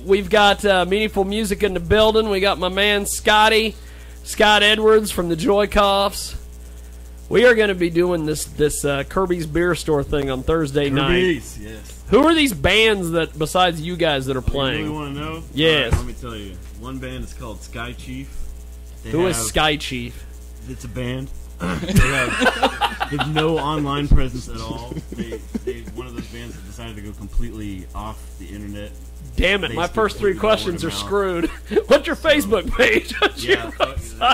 We've got Meaningful Music in the building. We got my man Scott Edwards from the Joy-Coughs. We are going to be doing this Kirby's Beer Store thing on Thursday night. Kirby's, yes. Who are these bands that, besides you guys, that are playing? You really want to know? Yes. Right, let me tell you. One band is called Sky Chief. Who is Sky Chief? It's a band. They have no online presence at all. They one of those bands that decided to go completely off the internet. Damn it, my first three questions are screwed. What's your Facebook page? Yeah,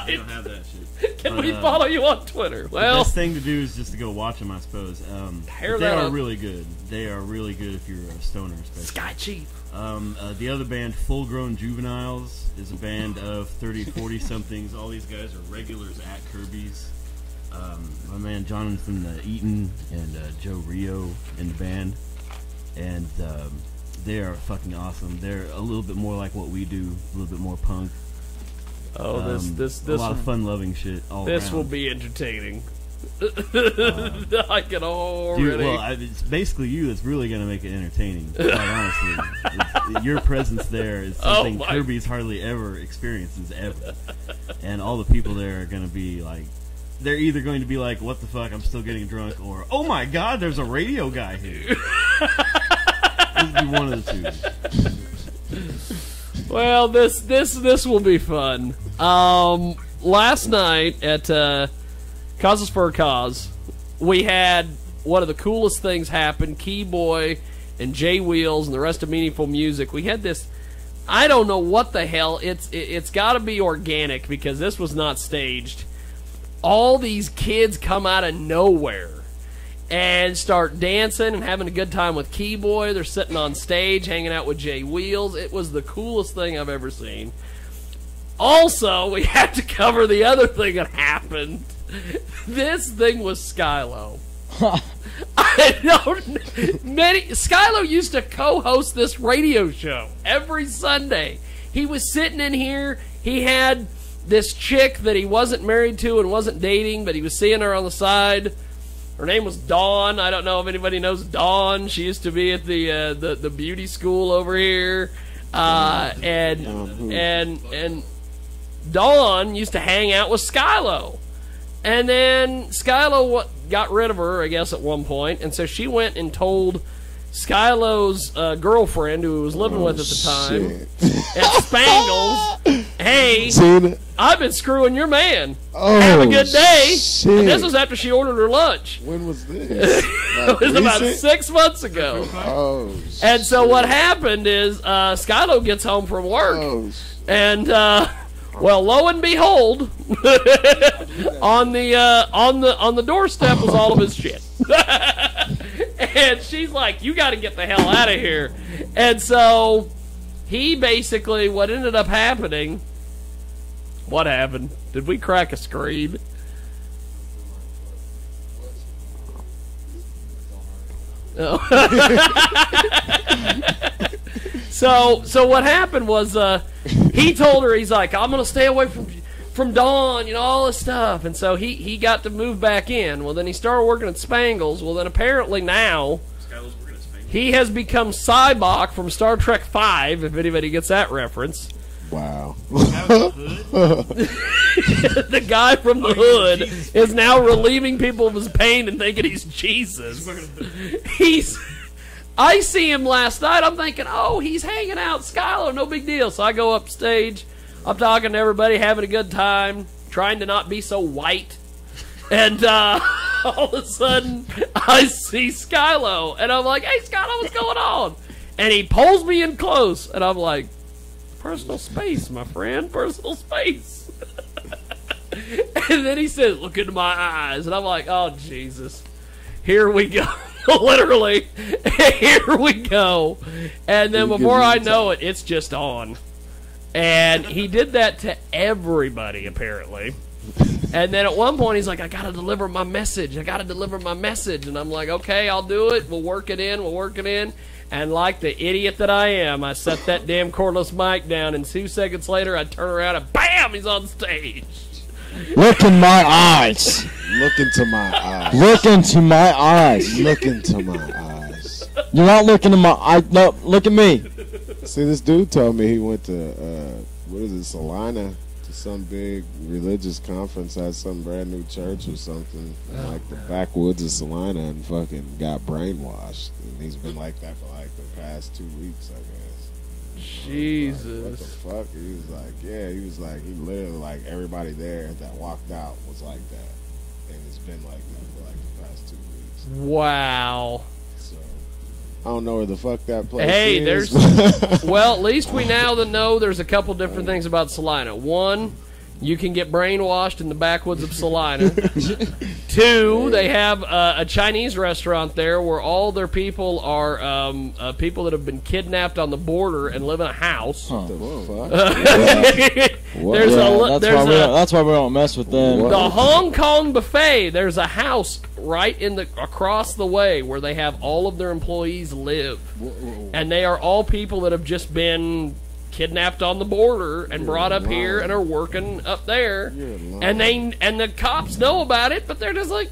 you don't have that shit. Can we follow you on Twitter? Well, the best thing to do is just to go watch them, I suppose. They are really good. They are really good if you're a stoner, especially. Sky Chief. The other band, Full Grown Juveniles, is a band of 30, 40-somethings. All these guys are regulars at Kirby's. My man Jonathan Eaton and Joe Rio in the band. And they are fucking awesome. They're a little bit more like what we do, a little bit more punk. Oh, this a lot of fun-loving shit all This around. will be entertaining. I can already. Dude, well, it's basically you that's really going to make it entertaining, quite honestly. Your presence there is something Kirby's hardly ever experiences, ever. And all the people there are going to be like, they're either going to be like, what the fuck, I'm still getting drunk, or, oh my god, there's a radio guy here. This will be one of the two. Well, this will be fun. Last night at Causes for a Cause, we had one of the coolest things happen. Keyboy and Jay Wheels and the rest of Meaningful Music. We had this, I don't know what the hell, it's got to be organic because this was not staged. All these kids come out of nowhere and start dancing and having a good time with Keyboy. They're sitting on stage hanging out with Jay Wheels. It was the coolest thing I've ever seen. Also, we had to cover the other thing that happened. This thing was Skylo. I don't. Skylo used to co-host this radio show every Sunday. He was sitting in here. He had this chick that he wasn't married to and wasn't dating, but he was seeing her on the side. Her name was Dawn. I don't know if anybody knows Dawn. She used to be at the beauty school over here, and Dawn used to hang out with Skylo. And then Skylo got rid of her, I guess, at one point, and so she went and told Skylo's girlfriend, who he was living with at the time, at Spangles, hey, I've been screwing your man. Have a good day. Shit. And this was after she ordered her lunch. When was this? It was about 6 months ago. Oh, and so what happened is Skylo gets home from work, and well, lo and behold, on the doorstep was all of his shit. And she's like, you got to get the hell out of here. And so he basically, what ended up happening, what happened? Did we crack a screen? Oh. So what happened was he told her, he's like, I'm going to stay away from Dawn, you know, all this stuff. And so he got to move back in. Well, then he started working at Spangles. Well, then apparently now he has become Cybok from Star Trek V, if anybody gets that reference. Wow. The guy from the hood is now relieving people of his pain and thinking he's Jesus. I see him last night. I'm thinking, oh, he's hanging out, Skylo, no big deal. So I go up stage. I'm talking to everybody, having a good time, trying to not be so white. And all of a sudden, I see Skylo. And I'm like, hey, Skylo, what's going on? And he pulls me in close. And I'm like, personal space, my friend, personal space. And then he says, look into my eyes. And I'm like, oh, Jesus. Here we go. Literally, here we go. And then before I know it, it's just on. And he did that to everybody, apparently. And then at one point, he's like, I got to deliver my message. I got to deliver my message. And I'm like, okay, I'll do it. We'll work it in. We'll work it in. And like the idiot that I am, I set that damn cordless mic down. And 2 seconds later, I turn around and bam, he's on stage. Look in my eyes. Look into my eyes. Look into my eyes. Look into my eyes. You're not looking in my eyes. No, look at me. See, this dude told me he went to what is it, Salina, to some big religious conference at some brand new church or something, in like the backwoods of Salina, and fucking got brainwashed. And he's been like that for like the past 2 weeks, I guess. Jesus. Like, what the fuck? He was like, yeah, he was like, he literally, like, everybody there that walked out was like that. And it's been like that for like the past 2 weeks. Wow. So, I don't know where the fuck that place Hey, is. there's well, at least we now know there's a couple different things about Salina. One, you can get brainwashed in the backwoods of Salina. Two, they have a Chinese restaurant there where all their people are people that have been kidnapped on the border and live in a house. What the fuck? That's why we don't mess with them. The Hong Kong buffet. There's a house right across the way where they have all of their employees live, and they are all people that have just been kidnapped on the border and brought up here and are working up there, and the cops know about it, but they're just like,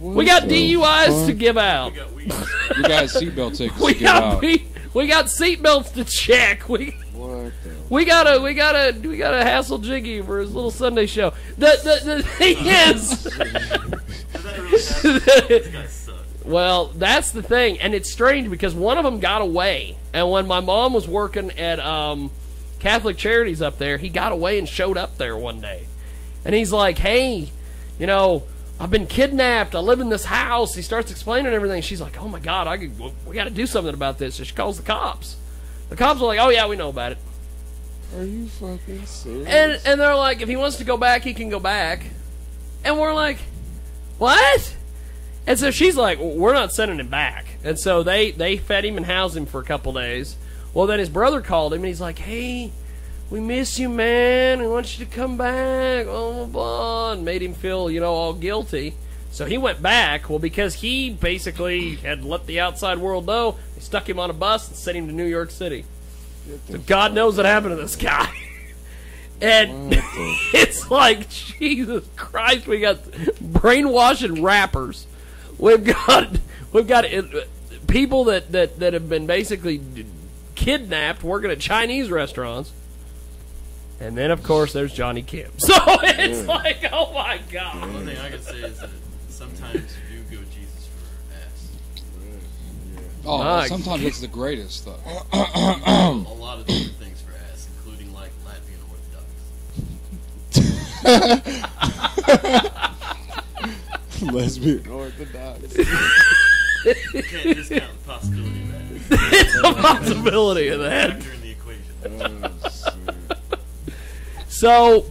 we got DUIs to give out. We got seatbelt tickets to give out. We got seatbelts to check. We gotta hassle Jiggy for his little Sunday show. The thing is, well, that's the thing, and it's strange because one of them got away, and when my mom was working at Catholic Charities up there, he got away and showed up there one day, and he's like, "Hey, I've been kidnapped. I live in this house." He starts explaining everything. She's like, "Oh my God, we got to do something about this." So she calls the cops. The cops are like, "Oh yeah, we know about it." Are you fucking serious? And they're like, if he wants to go back, he can go back. And we're like, what? And so she's like, well, we're not sending him back. And so they fed him and housed him for a couple days. Well, then his brother called him, and he's like, hey, we miss you, man. We want you to come back. Oh, blah, and made him feel, all guilty. So he went back. Well, because he basically had let the outside world know, they stuck him on a bus and sent him to New York City. So God knows what happened to this guy. And it's like, Jesus Christ, we got brainwashing rappers. We've got people that have been basically kidnapped working at Chinese restaurants. And then, of course, there's Johnny Kim. So it's like, oh my God. One thing I can say is that sometimes you do go Jesus for ass. Oh, Nice. sometimes it's the greatest, though. A lot of different things for ass, including like Latvian Orthodox. Lesbian Orthodox. You can't discount the possibility of that. It's a possibility of that. Factor in the equation. So,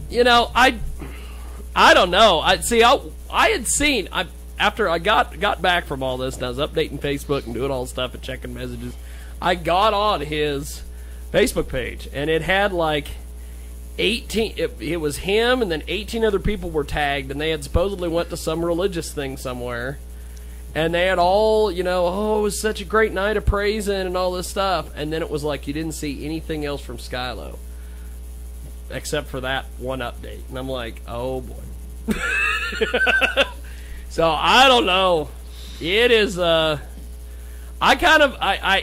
I don't know. I had seen after I got back from all this, and I was updating Facebook and doing all the stuff and checking messages. I got on his Facebook page, and it had like 18. It was him, and then 18 other people were tagged, and they had supposedly went to some religious thing somewhere, and they had all, oh, it was such a great night of praising and all this stuff, and then it was like you didn't see anything else from Skylo except for that one update, and I'm like, oh boy. So I don't know. It is I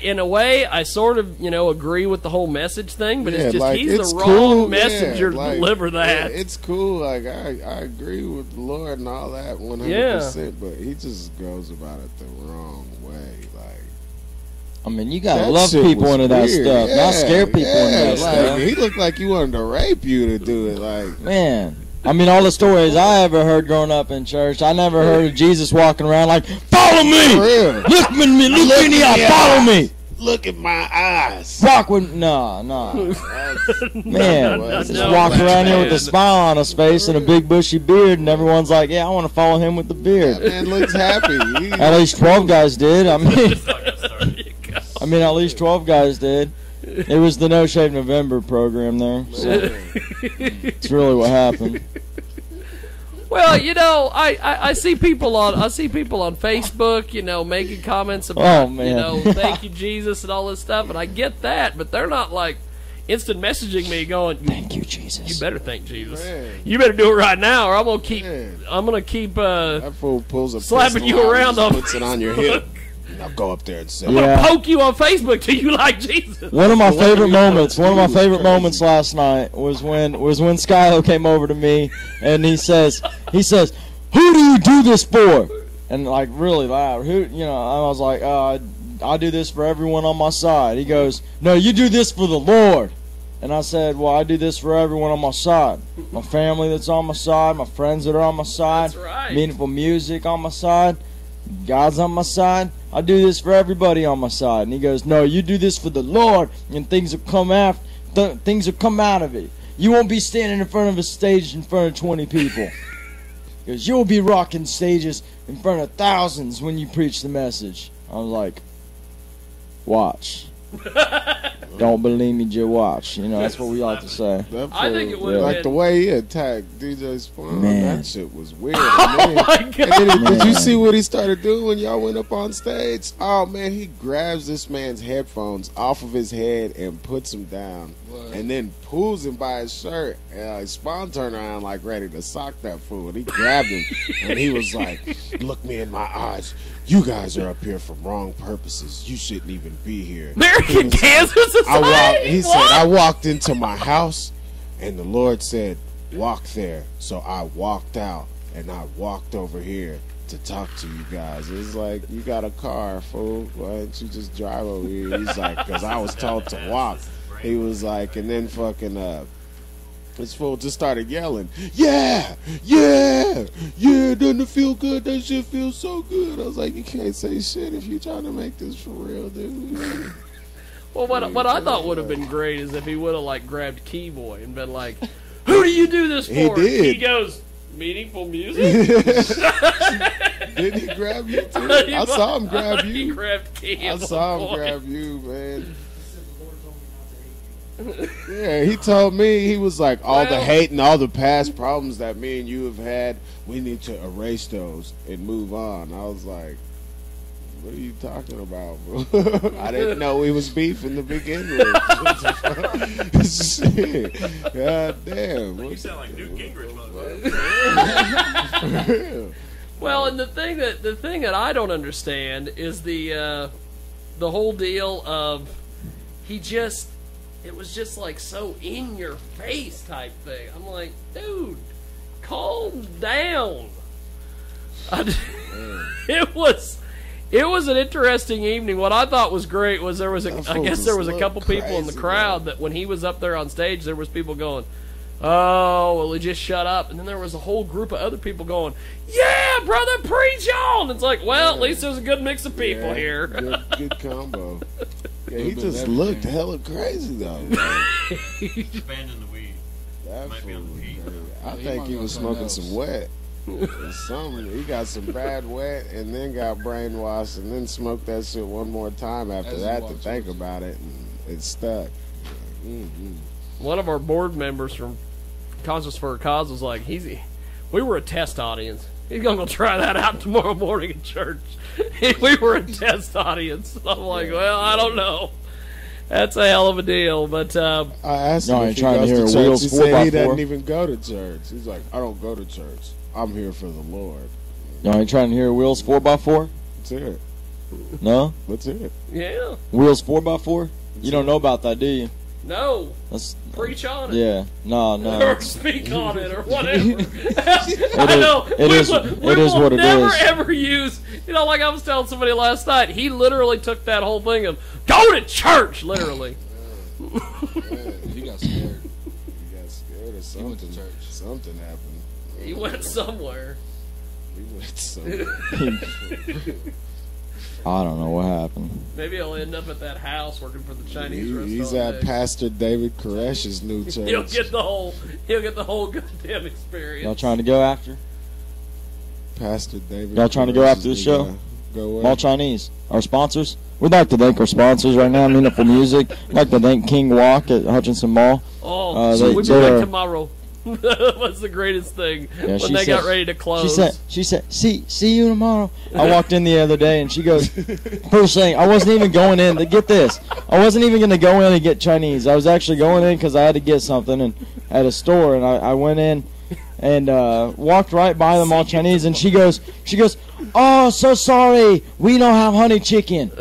in a way I sort of agree with the whole message thing, but it's just like, he's it's the cool, wrong messenger to like, deliver that. Yeah, it's cool. Like I agree with the Lord and all that 100%, but he just goes about it the wrong way. Like, I mean, you gotta that love shit people was into that weird. stuff, not scare people into that like, stuff. he looked like he wanted to rape you to do it. Like, Man, I mean, all the stories I ever heard growing up in church, I never heard of Jesus walking around like, follow me! for real. Look me in the eye, follow me! Look at my eyes. Walk with, no. Man, just no, walk around here with man. a smile on his face and a big bushy beard, and everyone's like, yeah, I want to follow him with the beard. That man looks happy. At least 12 guys did. I mean, at least 12 guys did. It was the No Shave November program there. So it's really what happened. Well, I see people on Facebook, making comments about, Oh, man. thank you Jesus and all this stuff, and I get that, but they're not like instant messaging me going, Thank you, Jesus. you better thank Jesus. Man. You better do it right now, or I'm gonna keep Man. I'm gonna keep That fool pulls a slapping pistol you out around and on puts it on your hip. Now go up there and say, I'm gonna poke you on Facebook till you like Jesus. One of my favorite moments. One of my favorite moments last night was when Skylo came over to me and he says, "Who do you do this for?" And like really loud. Who? You know, I was like, I do this for everyone on my side. He goes, "No, you do this for the Lord." And I said, well, I do this for everyone on my side. My family that's on my side, my friends that are on my side, That's right. meaningful music on my side, God's on my side. I do this for everybody on my side. And he goes, no, you do this for the Lord, and things will come out of it. You won't be standing in front of a stage in front of 20 people. Because you'll be rocking stages in front of thousands when you preach the message. I was like, watch. Don't believe me, just watch. You know, that's what we like to say. I think it would like the way he attacked DJ Spawn. Man. That shit was weird. Oh my God. And then did you see what he started doing when y'all went up on stage? Oh man, he grabs this man's headphones off of his head and puts them down, and then pulls him by his shirt. And Spawn turned around like ready to sock that fool. And he grabbed him, and he was like, "Look me in my eyes. You guys are up here for wrong purposes. You shouldn't even be here." American Cancer Society. He said, I walked into my house, and the Lord said, walk there. So I walked out, and I walked over here to talk to you guys. It's like, you got a car, fool. Why don't you just drive over here? He's like, because I was told to walk. He was like, and then fucking this fool just started yelling, yeah, doesn't it feel good? That shit feels so good. I was like, you can't say shit if you're trying to make this for real, dude. Well, what I thought would have been great is if he would have like grabbed Keyboy and been like, "Who do you do this for?" He did. He goes, "Meaningful music." Didn't he grab you too? I saw him grab you. He grabbed Key. I saw him grab you, man. Yeah, he told me, he was like, all the hate and all the past problems that me and you have had, we need to erase those and move on. I was like, what are you talking about, bro? I didn't know we was beefing to begin with. Shit. God damn. You sound like Newt Gingrich, motherfucker. Well, and the thing that I don't understand is the whole deal of it was just like so in your face type thing. I'm like, dude, calm down. It was an interesting evening. What I thought was great was there was a couple people in the crowd that when he was up there on stage, there was people going, "Oh, well, he just shut up," and then there was a whole group of other people going, "Yeah, brother, preach on." It's like, well, at least there's a good mix of people here. Good combo. Yeah, he just looked hella crazy though. Abandon the weed. That Might be on the peak. I think he was smoking some wet. He got some bad wet and then got brainwashed and then smoked that shit one more time after that to think about it, and it stuck. One of our board members from Causes for a Cause was like, we were a test audience. He's going to go try that out tomorrow morning in church. We were a test audience. I'm like, well, I don't know. That's a hell of a deal. But I asked him if he goes to church. He said he doesn't even go to church. He's like, I don't go to church. I'm here for the Lord. No, I ain't trying to hear Wheels 4x4? Let's hear it. No? Let's hear it. Yeah. Wheels 4x4? You don't know about that, do you? No. Preach on it. Yeah. No. Or speak on it or whatever. It is what it is. Never ever use, like I was telling somebody last night, he literally took that whole thing of, go to church, literally. He got scared. He got scared or something. He went to church. Something happened. He went somewhere. I don't know what happened. Maybe he'll end up at that house working for the Chinese restaurant. He's at Pastor David Koresh's new church. He'll get the whole goddamn experience. Y'all trying to go after? Pastor David. Y'all trying to go after the show? All Chinese. Our sponsors. We'd like to thank our sponsors right now. Meaningful Music. I'd like to thank King Walk at Hutchinson Mall. We'll be back tomorrow. That was the greatest thing when they got ready to close. She said, see you tomorrow. I walked in the other day and she goes, first thing, I wasn't even going in to get this. I wasn't even going to go in and get Chinese. I was actually going in because I had to get something and at a store, and I went in and walked right by them all Chinese, and she goes, "Oh, so sorry, we don't have honey chicken."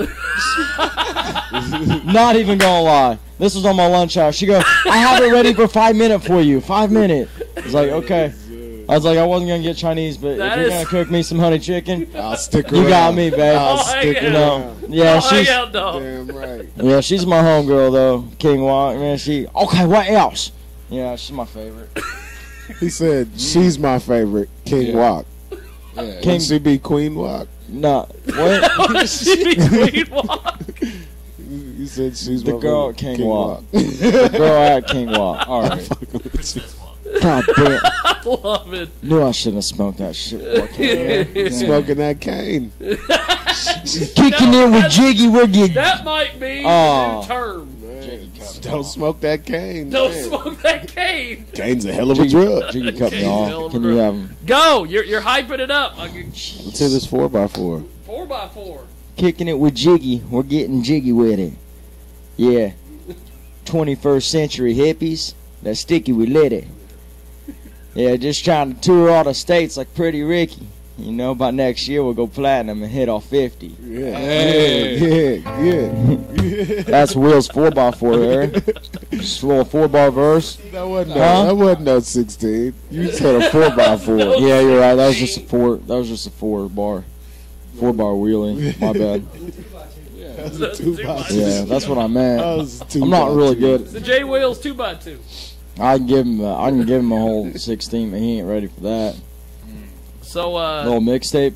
Not even gonna lie, this was on my lunch hour. She goes, "I have it ready for 5 minutes for you. 5 minutes." I was like, okay. I was like, I wasn't gonna get Chinese, but if you're gonna cook me some honey chicken, I'll stick around. you got me, babe. I'll stick yeah. around. Yeah, she's Damn right. yeah, she's my homegirl though. King Walk, man. She okay. What else? Yeah, she's my favorite. He said she's my favorite. King Yeah. Walk. Yeah. Can she be Queen Walk? No, what? She Queen Walk. You said she's The my girl at favorite. King Walk. The girl at King Walk. All right. God damn. I love it. Knew I shouldn't have smoked that shit. Okay. Smoking that cane. Kicking in with Jiggy, we're getting. That might be the Oh. new term. Don't smoke that cane. Don't man. smoke that cane. Cane's a hell of a drug. Jiggy cut me off. Can you have him? Go. You're hyping it up. Let's hear this 4x4. 4x4. Kicking it with Jiggy, we're getting jiggy with it. Yeah. 21st century hippies, that sticky we lit it. Yeah, just trying to tour all the states like Pretty Ricky. You know, by next year we'll go platinum and hit off 50. Yeah. Hey. Yeah. That's Will's 4x4 there. Just a little 4-bar verse. That wasn't Huh? that wasn't no 16. You said a 4x4. Yeah, you're right. That was just a 4. That was just a 4-bar wheelie. My bad. That's a 2x2. Yeah, that's what I meant. That was a 2x2. I'm not really good. The J Wheels 2x2. I can give him. I can give him a whole 16, but he ain't ready for that. So Little mixtape.